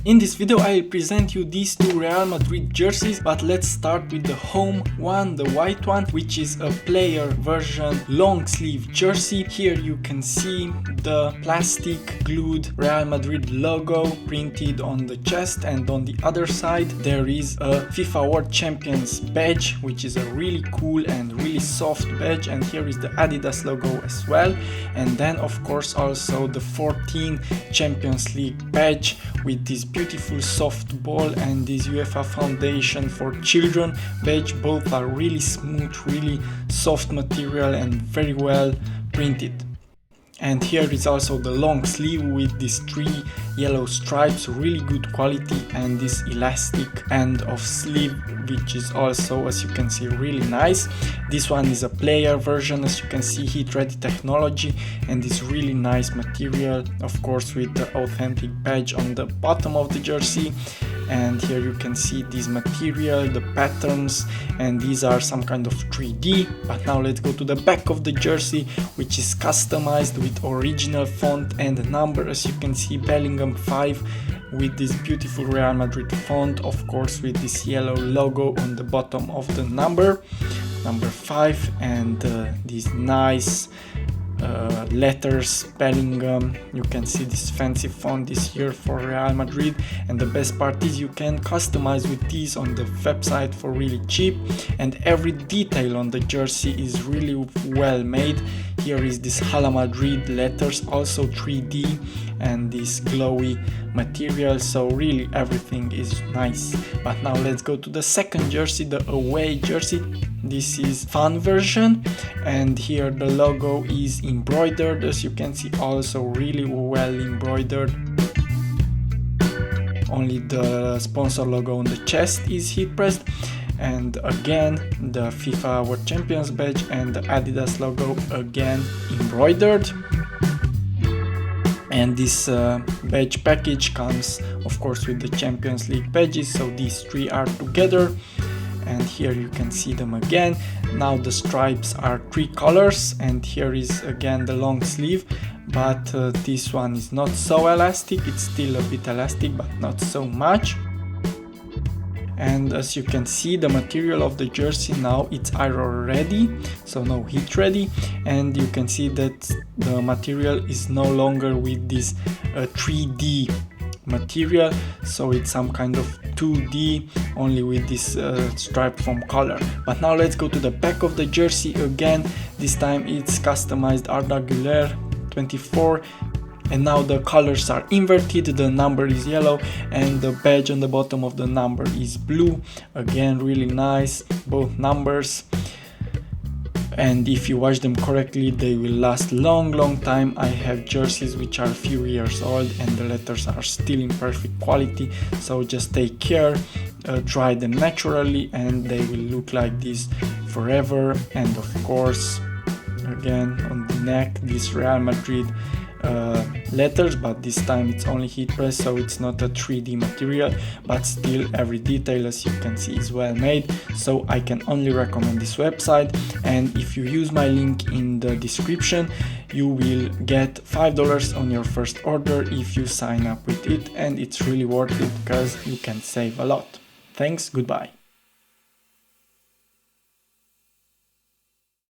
In this video I'll present you these two Real Madrid jerseys, but let's start with the home one, the white one, which is a player version long sleeve jersey. Here you can see the plastic glued Real Madrid logo printed on the chest, and on the other side there is a FIFA World Champions badge, which is a really cool and really soft badge, and here is the Adidas logo as well. And then of course also the 14 Champions League badge with this beautiful soft ball and this UEFA Foundation for Children badge. Both are really smooth, really soft material and very well printed. And here is also the long sleeve with these 3 yellow stripes, really good quality, and this elastic end of sleeve, which is also, as you can see, really nice. This one is a player version, as you can see, heat ready technology, and this really nice material, of course with the authentic badge on the bottom of the jersey. And here you can see this material, the patterns, and these are some kind of 3D. But now let's go to the back of the jersey, which is customized with original font and number, as you can see, Bellingham 5 with this beautiful Real Madrid font, of course with this yellow logo on the bottom of the number 5, and these nice letters Bellingham. You can see this fancy font this here for Real Madrid, and the best part is you can customize with these on the website for really cheap, and every detail on the jersey is really well made. Here is this Hala Madrid letters, also 3D, and this glowy material, so really everything is nice. But now let's go to the second jersey, the away jersey. This is fan version, and here the logo is embroidered, as you can see, also really well embroidered. Only the sponsor logo on the chest is heat pressed, and again the FIFA World Champions badge and the Adidas logo again embroidered. And this badge package comes of course with the Champions League badges, so these 3 are together. And here you can see them again. Now the stripes are 3 colors, and here is again the long sleeve, but this one is not so elastic. It's still a bit elastic, but not so much. And as you can see, the material of the jersey now it's iron ready, so no heat ready, and you can see that the material is no longer with this 3D material, so it's some kind of 2D, only with this stripe foam color. But now let's go to the back of the jersey again. This time it's customized Arda Güler 24, and now the colors are inverted. The number is yellow and the badge on the bottom of the number is blue. Again, really nice, both numbers. And if you wash them correctly, they will last long time. I have jerseys which are a few years old and the letters are still in perfect quality, so just take care, dry them naturally, and they will look like this forever. And of course, again on the neck, this Real Madrid letters, but this time it's only heat press, so it's not a 3D material, but still every detail, as you can see, is well made. So I can only recommend this website, and if you use my link in the description, you will get $5 on your first order if you sign up with it, and it's really worth it because you can save a lot. Thanks, goodbye.